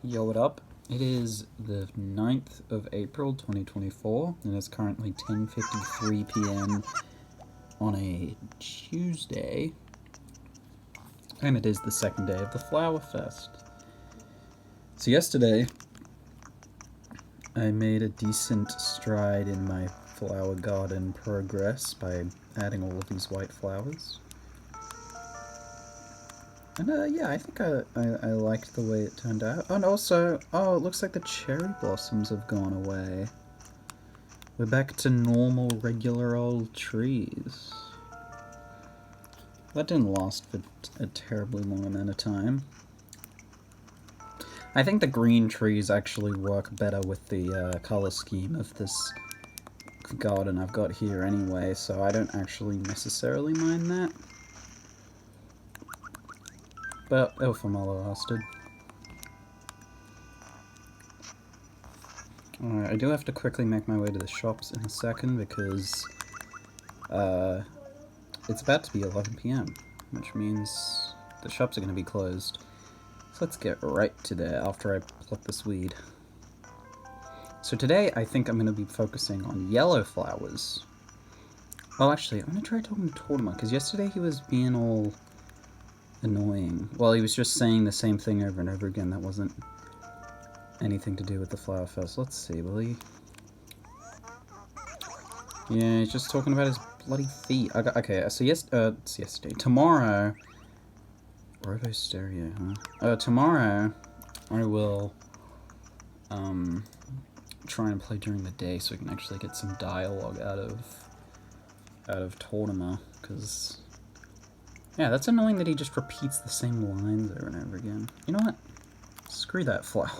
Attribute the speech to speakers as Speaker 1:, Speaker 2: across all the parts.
Speaker 1: Yo, what up? It is the 9th of April 2024, and it's currently 10:53 p.m. on a Tuesday, and it is the second day of the Flower Fest. So yesterday, I made a decent stride in my flower garden progress by adding all of these white flowers. And yeah, I think I liked the way it turned out. And also, oh, it looks like the cherry blossoms have gone away. We're back to normal, regular old trees. That didn't last for a terribly long amount of time. I think the green trees actually work better with the color scheme of this garden I've got here anyway, so I don't actually necessarily mind that. But Elfamala lasted. Alright, I do have to quickly make my way to the shops in a second because it's about to be 11 p.m, which means the shops are going to be closed. So let's get right to there after I pluck this weed. So today I think I'm going to be focusing on yellow flowers. Well, actually, I'm going to try talking to Tortimer, because yesterday he was being all annoying. Well, he was just saying the same thing over and over again that wasn't anything to do with the Flower Fest. Let's see, will he? Yeah, he's just talking about his bloody feet. Okay, so it's yesterday. Tomorrow... Robo Stereo, huh? Tomorrow I will try and play during the day so we can actually get some dialogue out of Tortimer, because... Yeah, that's annoying that he just repeats the same lines over and over again. You know what? Screw that flower.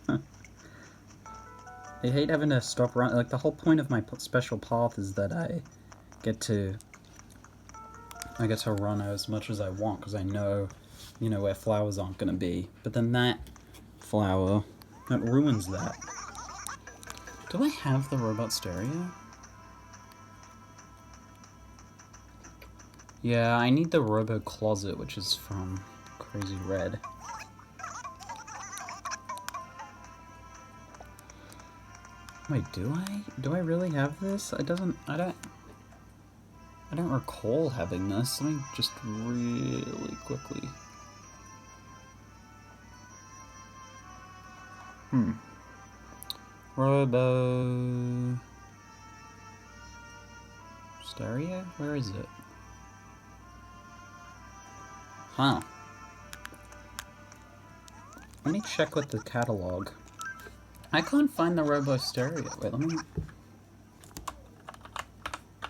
Speaker 1: I hate having to stop running. Like, the whole point of my special path is that I get to run as much as I want, because I know, you know, where flowers aren't going to be. But then that flower, that ruins that. Do I have the robot stereo? Yeah, I need the Robo Closet, which is from Crazy Red. Wait, do I? Do I really have this? I don't recall having this. Let me just really quickly. Robo... Stereo? Where is it? Huh. Let me check with the catalog. I can't find the Robo Stereo. Wait, let me...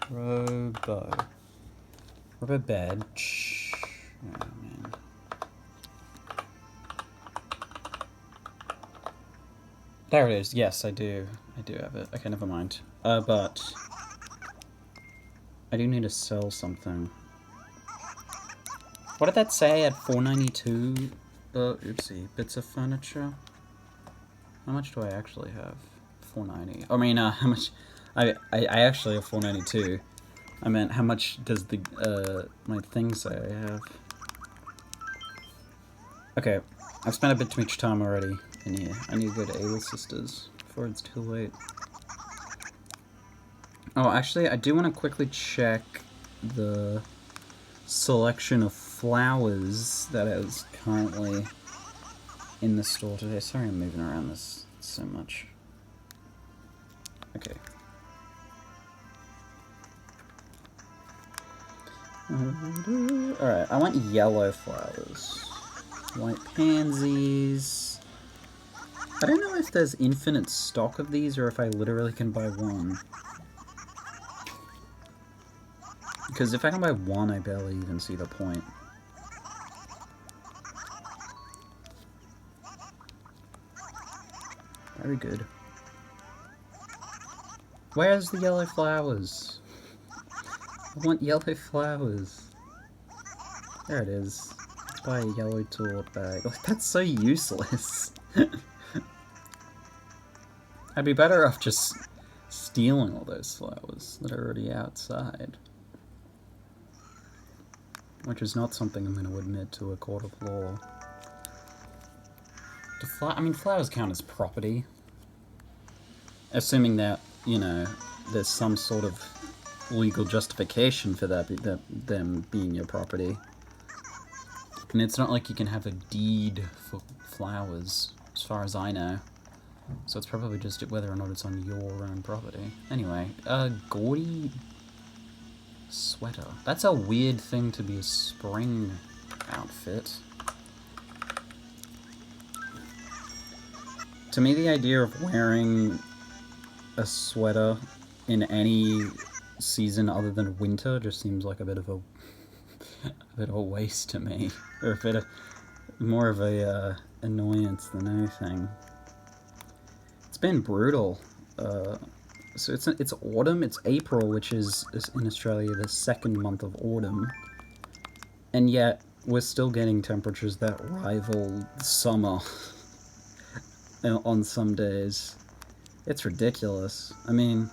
Speaker 1: Robo Bed. Oh, man. There it is. Yes, I do. I do have it. Okay, never mind. But... I do need to sell something. What did that say at 492? Oopsie. Bits of furniture? How much do I actually have? 490. I mean, how much... I actually have 492. I meant, how much does the, my thing say I have? Okay, I've spent a bit too much time already in here. I need to go to Ava Sisters before it's too late. Oh, actually, I do want to quickly check the selection of flowers that is currently in the store today. Sorry I'm moving around this so much. Okay. Alright, I want yellow flowers. White pansies. I don't know if there's infinite stock of these or if I literally can buy one. Because if I can buy one, I barely even see the point. Very good. Where's the yellow flowers? I want yellow flowers. There it is. Let's buy a yellow tote bag. Like, that's so useless. I'd be better off just stealing all those flowers that are already outside. Which is not something I'm going to admit to a court of law. I mean, flowers count as property. Assuming that, you know, there's some sort of legal justification for them being your property. And it's not like you can have a deed for flowers, as far as I know. So it's probably just whether or not it's on your own property. Anyway, gaudy sweater. That's a weird thing to be a spring outfit. To me, the idea of wearing a sweater in any season other than winter just seems like a bit of a waste to me, or a bit of more of a annoyance than anything. It's been brutal. So it's autumn. It's April, which is in Australia the second month of autumn, and yet we're still getting temperatures that rival summer on some days. It's ridiculous. I mean,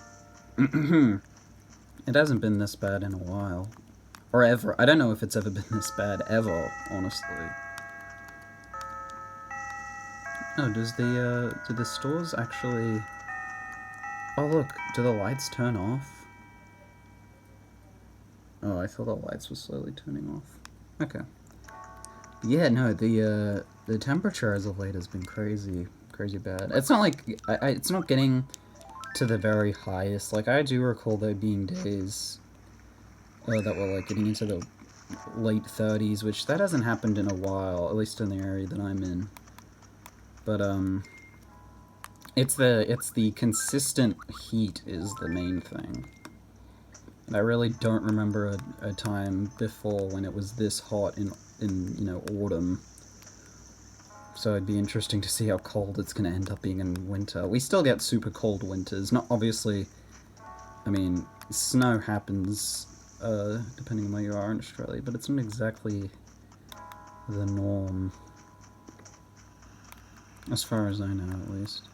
Speaker 1: it hasn't been this bad in a while. Or ever. I don't know if it's ever been this bad, ever, honestly. Oh, do the stores actually... Oh, look, do the lights turn off? Oh, I thought the lights were slowly turning off. Okay. But yeah, no, the temperature as of late has been crazy bad. It's not like... it's not getting to the very highest. Like, I do recall there being days that were, like, getting into the late 30s, which that hasn't happened in a while, at least in the area that I'm in. But, it's the consistent heat is the main thing. And I really don't remember a time before when it was this hot in you know, autumn. So it'd be interesting to see how cold it's going to end up being in winter. We still get super cold winters. Not obviously, I mean, snow happens depending on where you are in Australia, but it's not exactly the norm. As far as I know, at least.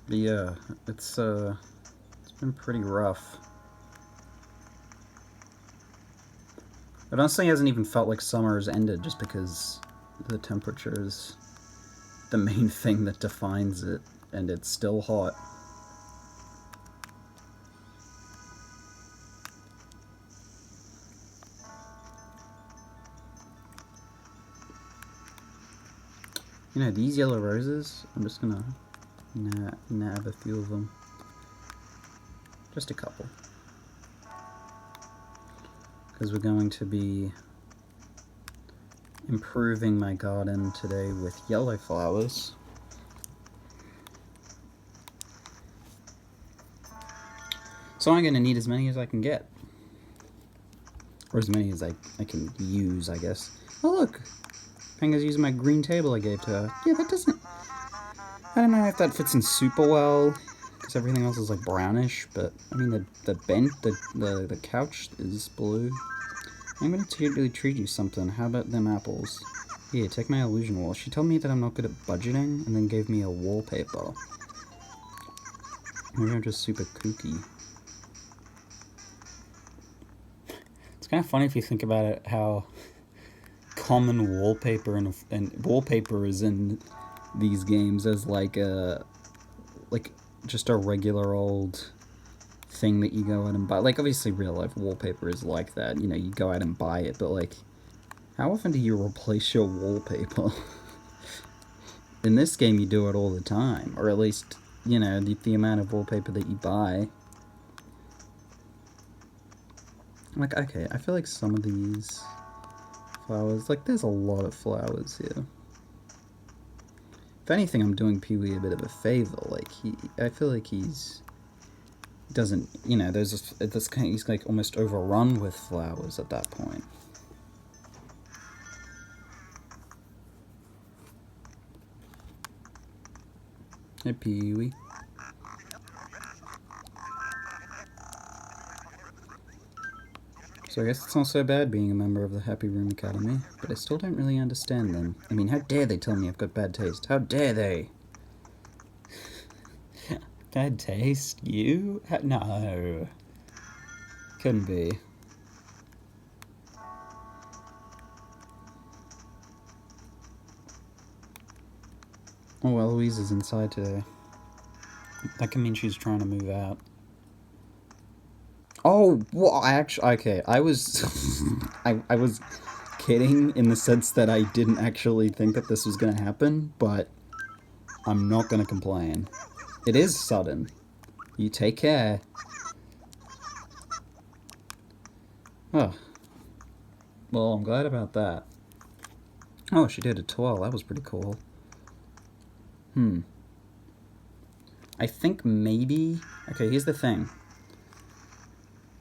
Speaker 1: But yeah, it's been pretty rough. It honestly hasn't even felt like summer has ended just because the temperature is the main thing that defines it, and it's still hot. You know, these yellow roses, I'm just gonna nab a few of them. Just a couple. Because we're going to be improving my garden today with yellow flowers. So I'm going to need as many as I can get. Or as many as I can use, I guess. Oh look! Pango's using my green table I gave to her. Yeah, that doesn't... I don't know if that fits in super well, because everything else is like brownish, but I mean the couch is blue. I'm gonna really treat you something. How about them apples? Here, take my illusion wall. She told me that I'm not good at budgeting, and then gave me a wallpaper. Maybe I'm just super kooky. It's kind of funny if you think about it, how common wallpaper and wallpaper is in these games as like just a regular old thing that you go out and buy. Like, obviously real life wallpaper is like that, you know, you go out and buy it, but like, how often do you replace your wallpaper? In this game you do it all the time, or at least, you know, the amount of wallpaper that you buy. Like, okay, I feel like some of these flowers, like, there's a lot of flowers here. If anything, I'm doing Peewee a bit of a favor. Like, I feel like he's doesn't, you know, there's this kind of, he's like almost overrun with flowers at that point. Hey, Peewee. So I guess it's not so bad being a member of the Happy Room Academy, but I still don't really understand them. I mean, how dare they tell me I've got bad taste? How dare they? Bad taste? You? No. Couldn't be. Oh, Eloise is inside today. That can mean she's trying to move out. Oh, well, okay, I was... I was kidding in the sense that I didn't actually think that this was going to happen, but I'm not going to complain. It is sudden. You take care. Oh. Well, I'm glad about that. Oh, she did a 12. That was pretty cool. I think maybe... Okay, here's the thing.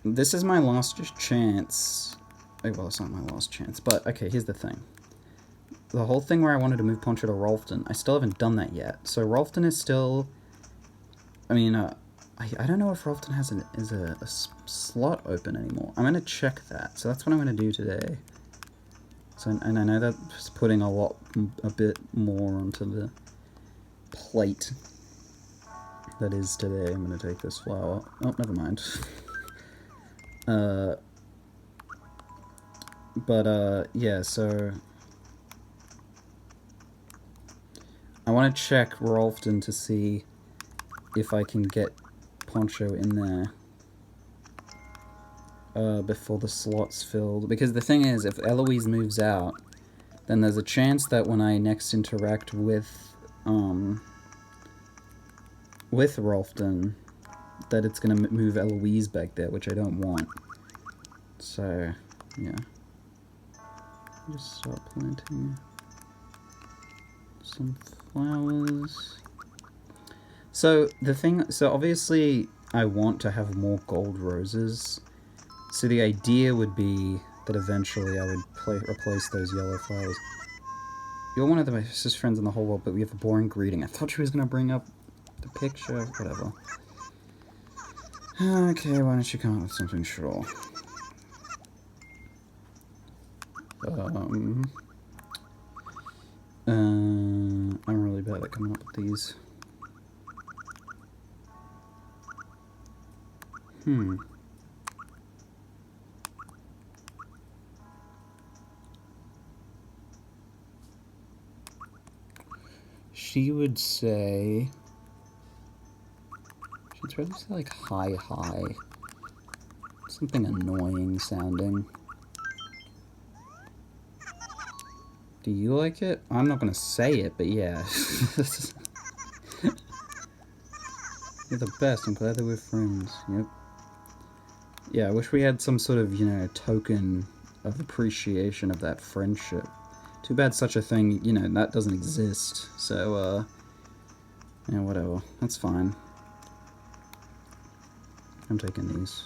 Speaker 1: This is my last chance. Oh, well, it's not my last chance, but okay, here's the thing. The whole thing where I wanted to move Poncho to Rolfton, I still haven't done that yet. So Rolfton is still... I mean, I don't know if Rolfton has a slot open anymore. I'm going to check that. So that's what I'm going to do today. So, and I know that's putting a bit more onto the plate that is today. I'm going to take this flower. Oh, never mind. Yeah, so... I want to check Rolfton to see if I can get Poncho in there before the slot's filled. Because the thing is, if Eloise moves out, then there's a chance that when I next interact with Rolfton, that it's going to move Eloise back there, which I don't want. So, yeah. Just start planting some flowers. So, so obviously I want to have more gold roses. So the idea would be that eventually I would replace those yellow flowers. You're one of the nicest friends in the whole world, but we have a boring greeting. I thought she was going to bring up the picture. Whatever. Okay, why don't you come up with something sure? I'm really bad at coming up with these. She would say... She'd probably say, like, hi. Something annoying sounding. Do you like it? I'm not gonna say it, but yeah. You're the best. I'm glad that we're friends. Yep. Yeah, I wish we had some sort of, you know, token of appreciation of that friendship. Too bad such a thing, you know, that doesn't exist. So, yeah, whatever. That's fine. I'm taking these.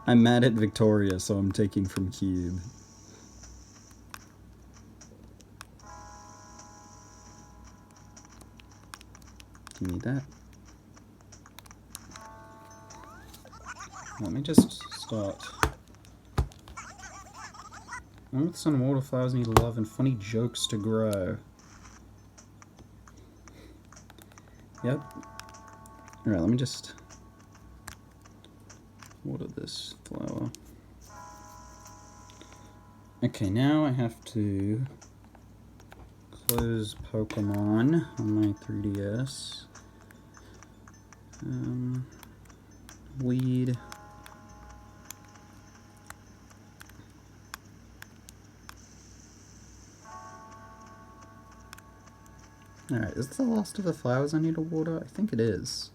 Speaker 1: I'm mad at Victoria, so I'm taking from Cube. You need that? Let me just start. Along with sun and water, flowers need love and funny jokes to grow. Yep. Alright, let me just water this flower. Okay, now I have to close Pokemon on my 3DS. Weed. Alright, is this the last of the flowers I need to water? I think it is.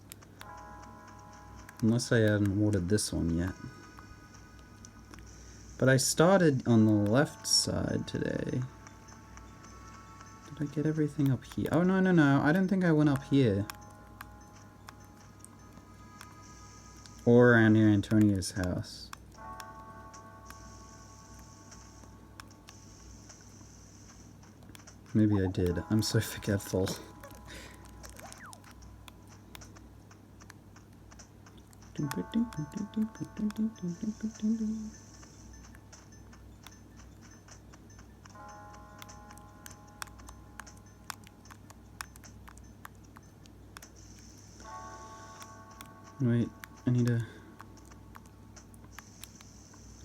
Speaker 1: Unless I hadn't watered this one yet. But I started on the left side today. Did I get everything up here? Oh, no. I don't think I went up here. Or around near Antonio's house. Maybe I did. I'm so forgetful. Wait, I need to...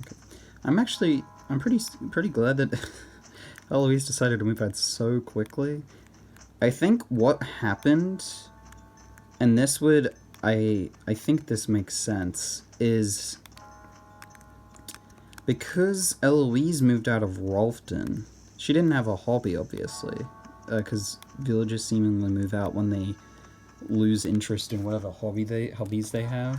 Speaker 1: Okay. I'm pretty glad that Eloise decided to move out so quickly. I think what happened, and this would, I think this makes sense, is because Eloise moved out of Rolfton, she didn't have a hobby, obviously, because villagers seemingly move out when they lose interest in whatever hobbies they have.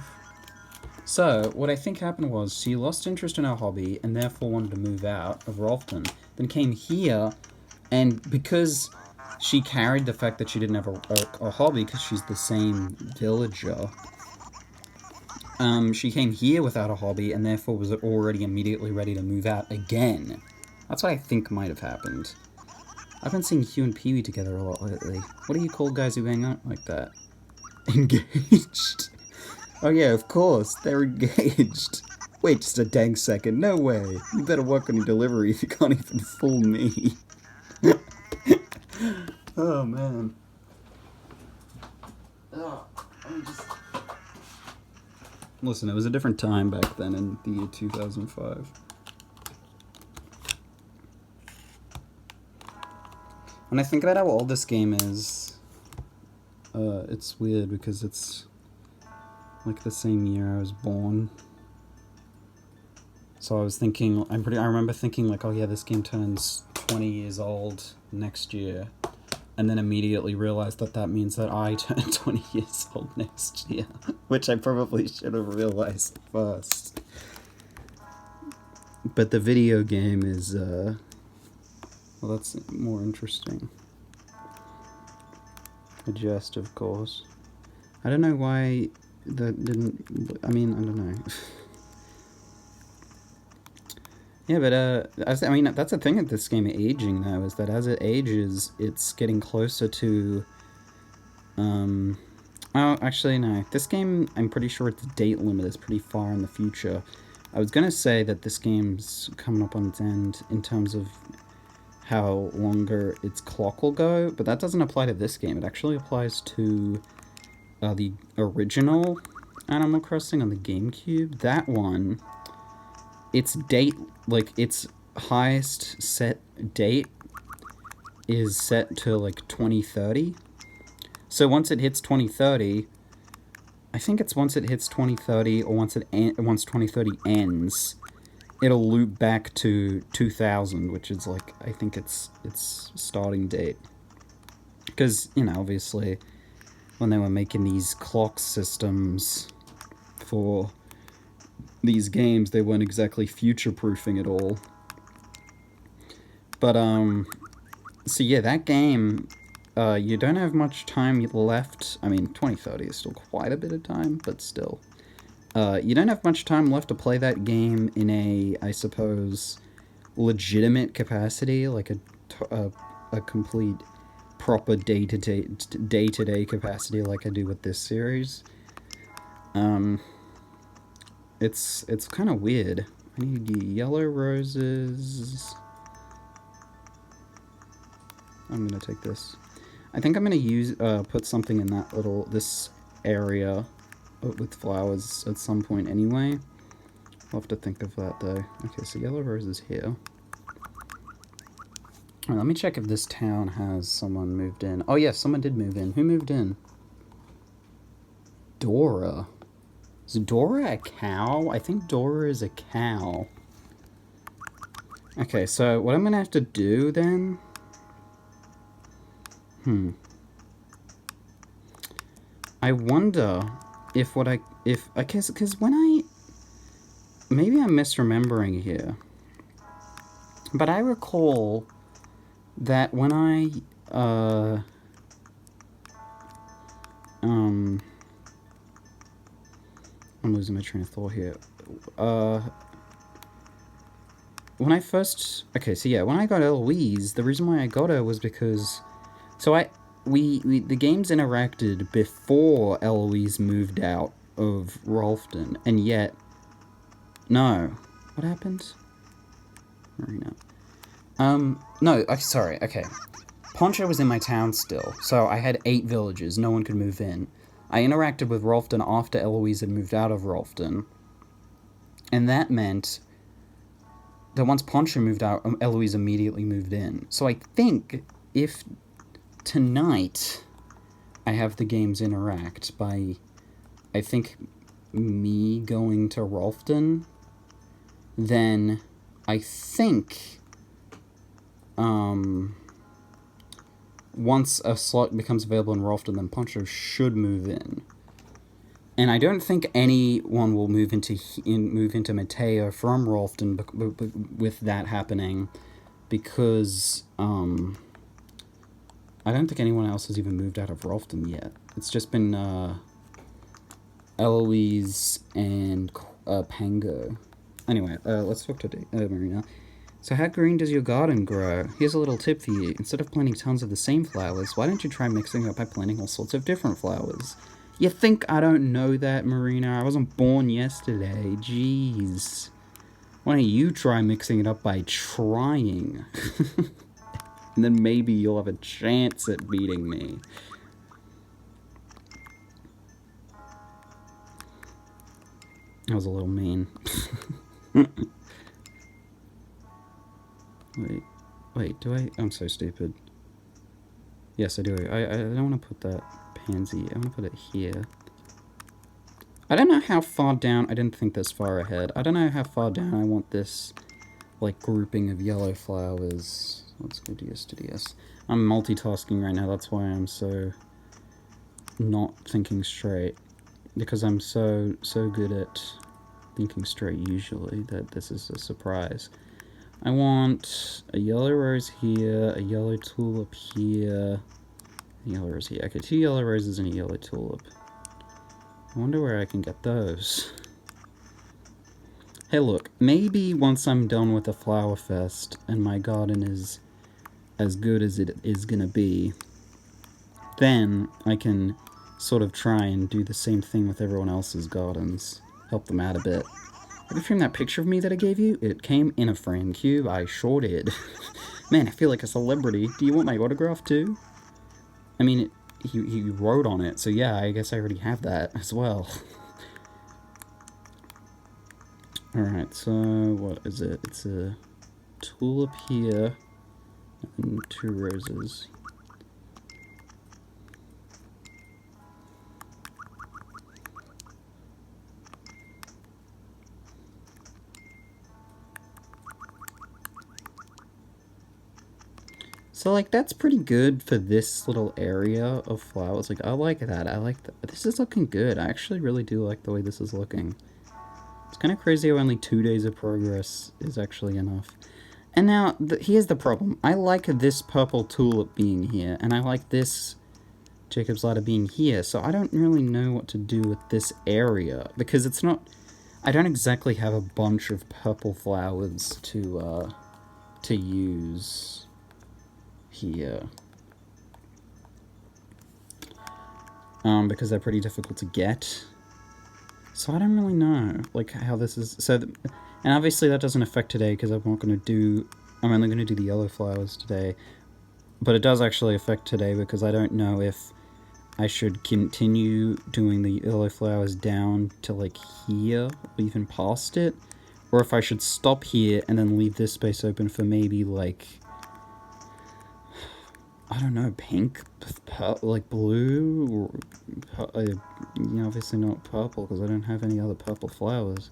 Speaker 1: So, what I think happened was she lost interest in her hobby and therefore wanted to move out of Rolfton, then came here, and because she carried the fact that she didn't have a hobby because she's the same villager, she came here without a hobby and therefore was already immediately ready to move out again. That's what I think might have happened. I've been seeing Hugh and Peewee together a lot lately. What do you call guys who hang out like that? Engaged. Oh yeah, of course, they're engaged. Wait just a dang second, no way. You better work on your delivery if you can't even fool me. Oh man. Oh, I'm just... Listen, it was a different time back then in the year 2005. When I think about how old this game is, it's weird because it's like the same year I was born. So I was thinking, I remember thinking like, oh yeah, this game turns 20 years old next year. And then immediately realized that that means that I turn 20 years old next year. Which I probably should have realized first. But the video game is, well, that's more interesting. Adjust, of course. I don't know why that didn't... I mean, I don't know. Yeah, but, I mean, that's the thing with this game aging, though, is that as it ages, it's getting closer to... Oh, actually, no. This game, I'm pretty sure its date limit is pretty far in the future. I was gonna say that this game's coming up on its end in terms of how longer its clock will go, but that doesn't apply to this game. It actually applies to the original Animal Crossing on the GameCube. That one, its date, like, its highest set date is set to, like, 2030. So once it hits 2030, I think it's once it hits 2030, or once 2030 ends, it'll loop back to 2000, which is, like, I think its starting date. Because, you know, obviously, when they were making these clock systems for these games, they weren't exactly future-proofing it all. But, so yeah, that game, you don't have much time left. I mean, 2030 is still quite a bit of time, but still. You don't have much time left to play that game in a, I suppose, legitimate capacity, like a complete, proper day-to-day capacity like I do with this series. It's kind of weird. I need yellow roses. I'm gonna take this. I think I'm gonna put something in that this area with flowers at some point anyway. I'll have to think of that though. Okay, so yellow roses here. Alright, let me check if this town has someone moved in. Oh yes, someone did move in. Who moved in? Dora. Is Dora a cow? I think Dora is a cow. Okay, so what I'm gonna have to do then... I wonder if because when maybe I'm misremembering here, but I recall that when I'm losing my train of thought here. When I first... Okay, so yeah, when I got Eloise, the reason why I got her was because... So the games interacted before Eloise moved out of Rolfton, and yet... No. What happened? Marina. No, sorry, okay. Poncho was in my town still, so I had 8 villages, no one could move in. I interacted with Rolfton after Eloise had moved out of Rolfton, and that meant that once Poncho moved out, Eloise immediately moved in. So I think if tonight I have the games interact by, I think, me going to Rolfton, then I think once a slot becomes available in Rolfton, then Poncho should move in. And I don't think anyone will move into Mateiio from Rolfton with that happening, because I don't think anyone else has even moved out of Rolfton yet. It's just been Eloise and Pango. Anyway, let's talk to Marina. So how green does your garden grow? Here's a little tip for you. Instead of planting tons of the same flowers, why don't you try mixing it up by planting all sorts of different flowers? You think I don't know that, Marina? I wasn't born yesterday. Jeez. Why don't you try mixing it up by trying? And then maybe you'll have a chance at beating me. That was a little mean. Wait, do I? I'm so stupid. Yes, I do. I don't want to put that pansy. I want to put it here. I don't know how far down. I didn't think this far ahead. I don't know how far down I want this, like, grouping of yellow flowers. Let's go DS to DS. I'm multitasking right now. That's why I'm so not thinking straight. Because I'm so good at thinking straight usually that this is a surprise. I want a yellow rose here, a yellow tulip here, a yellow rose here. Okay, 2 yellow roses and a yellow tulip. I wonder where I can get those. Hey look, maybe once I'm done with the flower fest and my garden is as good as it is gonna be, then I can sort of try and do the same thing with everyone else's gardens. Help them out a bit. Have you framed that picture of me that I gave you? It came in a frame cube. I sure did. Man, I feel like a celebrity. Do you want my autograph too? I mean, he wrote on it, so yeah, I guess I already have that as well. Alright, so what is it? It's a tulip here and 2 roses. So, like, that's pretty good for this little area of flowers. Like, I like that. I like that. This is looking good. I actually really do like the way this is looking. It's kind of crazy how only 2 days of progress is actually enough. And now, here's the problem. I like this purple tulip being here, and I like this Jacob's Ladder being here, so I don't really know what to do with this area, because it's not... I don't exactly have a bunch of purple flowers to use here. Because they're pretty difficult to get. So I don't really know, like, how this is... and obviously that doesn't affect today, because I'm not going to do... I'm only going to do the yellow flowers today. But it does actually affect today, because I don't know if I should continue doing the yellow flowers down to, like, here, or even past it. Or if I should stop here, and then leave this space open for maybe, like... I don't know, pink, like blue, or, you know, obviously not purple, because I don't have any other purple flowers.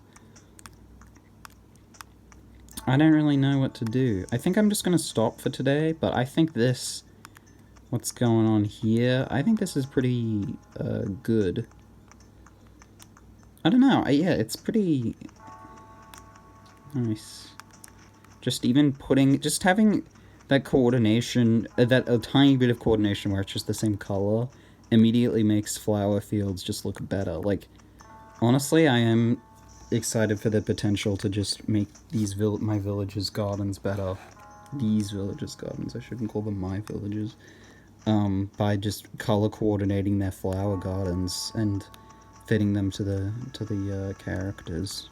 Speaker 1: I don't really know what to do. I think I'm just going to stop for today, but I think this, what's going on here, I think this is pretty, good. I don't know, yeah, it's pretty nice. Just even just having... that coordination, that a tiny bit of coordination where it's just the same color, immediately makes flower fields just look better. Like, honestly, I am excited for the potential to just make these my villages' gardens better. These villages' gardens, I shouldn't call them my villages. By just color coordinating their flower gardens and fitting them to the characters.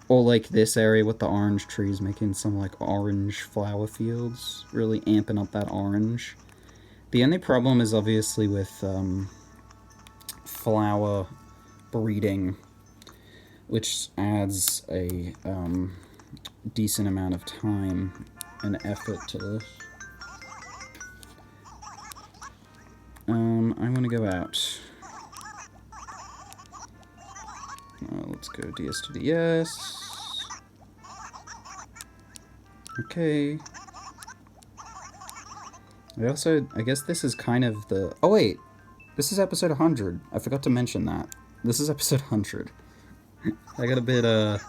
Speaker 1: Or like this area with the orange trees, making some like orange flower fields, really amping up that orange. The only problem is obviously with flower breeding, which adds a decent amount of time and effort to this. I want to go out. Let's go DS to DS. Okay. I guess this is kind of the... Oh wait! This is episode 100. I forgot to mention that. This is episode 100. I got a bit,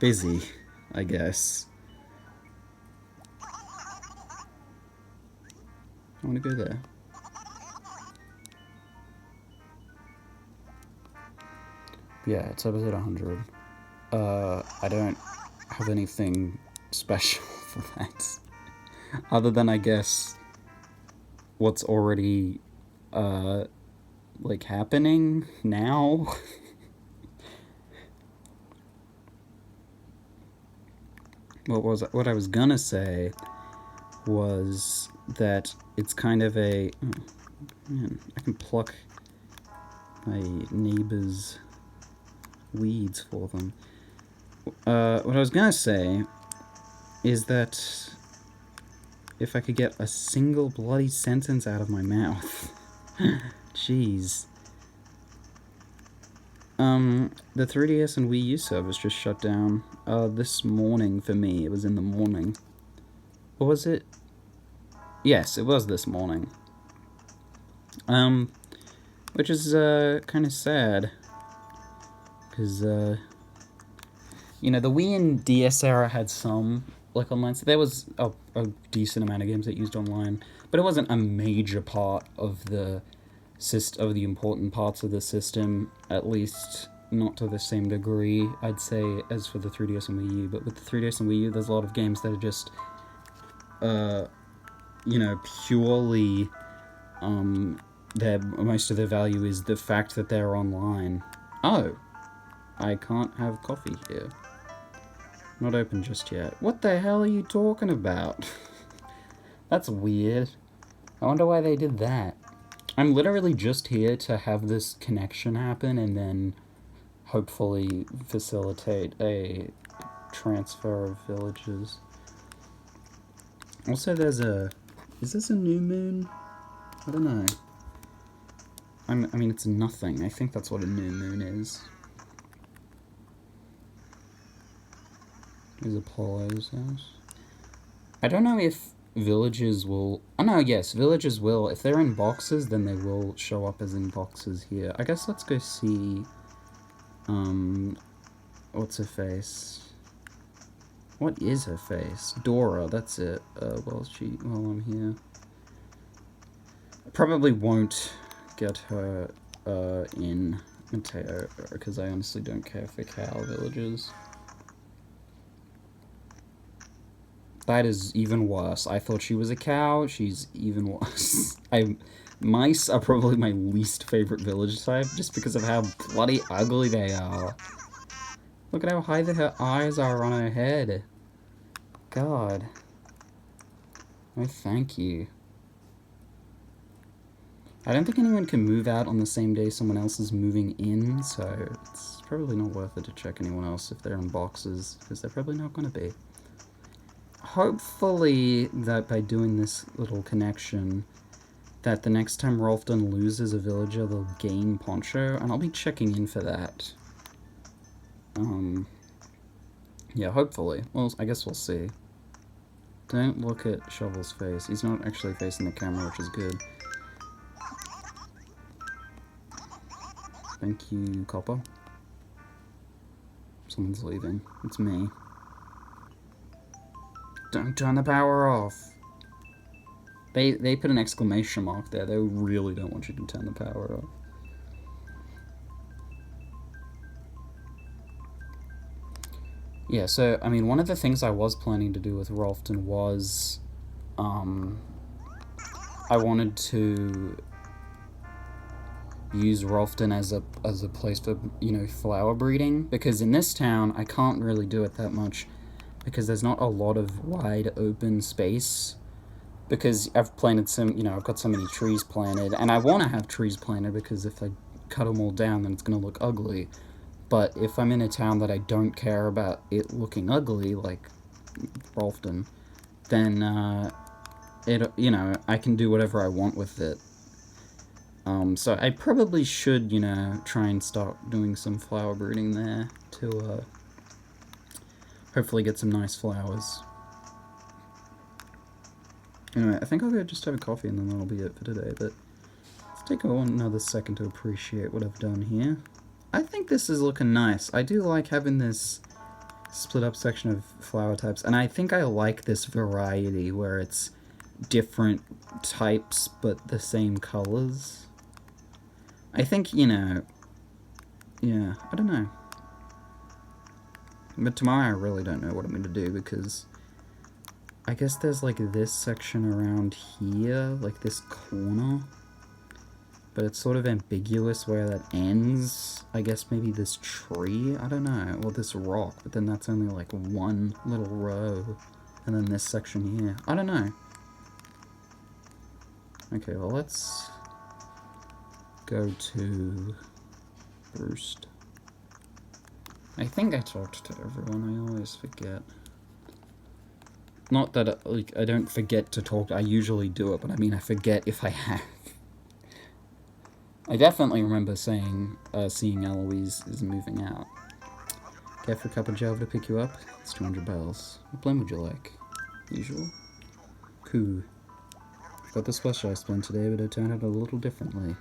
Speaker 1: busy, I guess. I want to go there. Yeah, it's episode 100. I don't have anything special for that. Other than, I guess, what's already, like, happening now. What I was gonna say was that it's kind of a... Oh, man, I can pluck my neighbor's weeds for them. What I was gonna say is that if I could get a single bloody sentence out of my mouth. Jeez. The 3DS and Wii U service just shut down, this morning for me. It was in the morning. Or was it? Yes, it was this morning. Which is, kind of sad. Because, you know, the Wii and DS era had some, like, online... So there was a decent amount of games that used online, but it wasn't a major part of the important parts of the system, at least not to the same degree, I'd say, as for the 3DS and Wii U. But with the 3DS and Wii U, there's a lot of games that are just, you know, purely, most of their value is the fact that they're online. Oh, I can't have coffee here. Not open just yet. What the hell are you talking about? That's weird. I wonder why they did that. I'm literally just here to have this connection happen and then hopefully facilitate a transfer of villages. Also, there's a... Is this a new moon? I don't know. I mean, it's nothing. I think that's what a new moon is. There's Apollo's house. I don't know if villages will... Oh no, yes, villages will. If they're in boxes, then they will show up as in boxes here. I guess let's go see... What's her face? What is her face? Dora, that's it. While I'm here. I probably won't get her, in Mateiio, because I honestly don't care for cow villages. That is even worse. I thought she was a cow. She's even worse. Mice are probably my least favorite village type, just because of how bloody ugly they are. Look at how high her eyes are on her head. God. Oh, thank you. I don't think anyone can move out on the same day someone else is moving in, so it's probably not worth it to check anyone else if they're in boxes, because they're probably not going to be. Hopefully that by doing this little connection, that the next time Rolfton loses a villager, they'll gain Poncho, and I'll be checking in for that. Yeah, hopefully. Well, I guess we'll see. Don't look at Shovel's face. He's not actually facing the camera, which is good. Thank you, Copper. Someone's leaving. It's me. Don't turn the power off. They put an exclamation mark there. They really don't want you to turn the power off. Yeah, so, I mean, one of the things I was planning to do with Rolfton was, I wanted to use Rolfton as a place for, you know, flower breeding, because in this town, I can't really do it that much, because there's not a lot of wide open space, because I've planted some, you know, I've got so many trees planted, and I want to have trees planted, because if I cut them all down, then it's going to look ugly, But if I'm in a town that I don't care about it looking ugly, like Rolfton, then I can do whatever I want with it. So I probably should, try and start doing some flower brooding there to hopefully get some nice flowers. Anyway, I think I'll go just have a coffee and then that'll be it for today, but let's take another second to appreciate what I've done here. I think this is looking nice. I do like having this split up section of flower types, and I think I like this variety where it's different types but the same colors. I think, yeah, I don't know. But tomorrow I really don't know what I'm going to do, because I guess there's like this section around here, like this corner. But it's sort of ambiguous where that ends. I guess maybe this tree? I don't know. Or this rock, but then that's only like one little row. And then this section here. I don't know. Okay, well let's go to Roost. I think I talked to everyone, I always forget. Not that I don't forget to talk, I usually do it, but I mean I forget if I have. I definitely remember seeing Eloise is moving out. Care for a cup of Java to pick you up? It's 200 bells. What blend would you like? Usual? Cool. I've got the specialized blend today, but it turned out a little differently.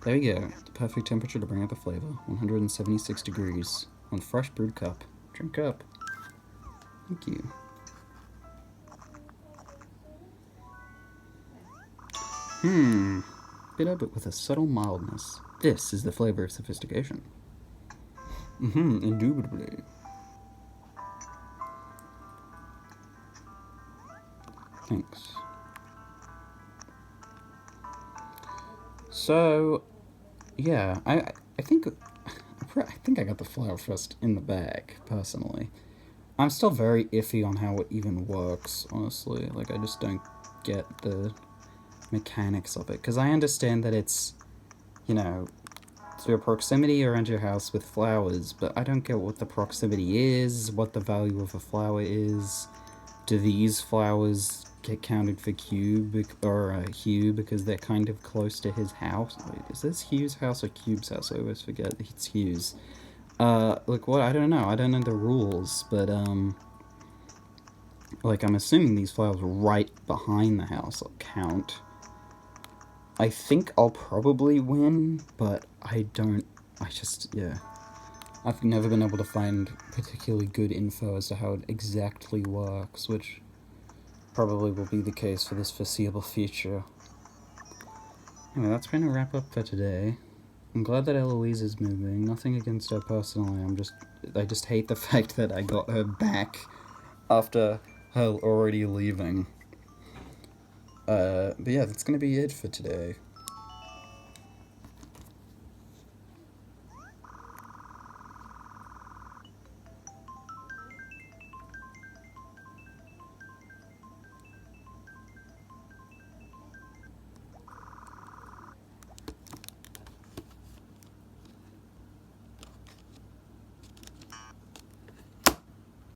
Speaker 1: There we go, the perfect temperature to bring out the flavor. 176 degrees. On fresh brewed cup. Drink up. Thank you. Bitter but with a subtle mildness. This is the flavor of sophistication. Indubitably. Thanks. So, yeah, I think I got the flower first in the bag, personally. I'm still very iffy on how it even works, honestly. Like, I just don't get the mechanics of it. Because I understand that it's, through proximity around your house with flowers, but I don't get what the proximity is, what the value of a flower is. Do these flowers get counted for Hugh because they're kind of close to his house? Wait, is this Hugh's house or Cube's house? I always forget. It's Hugh's. Like, what? I don't know. I don't know the rules, but, like, I'm assuming these flowers right behind the house will count. I think I'll probably win, but yeah. I've never been able to find particularly good info as to how it exactly works, which probably will be the case for this foreseeable future. Anyway, that's going to wrap up for today. I'm glad that Eloise is moving. Nothing against her personally. I just hate the fact that I got her back after her already leaving. But yeah, that's going to be it for today.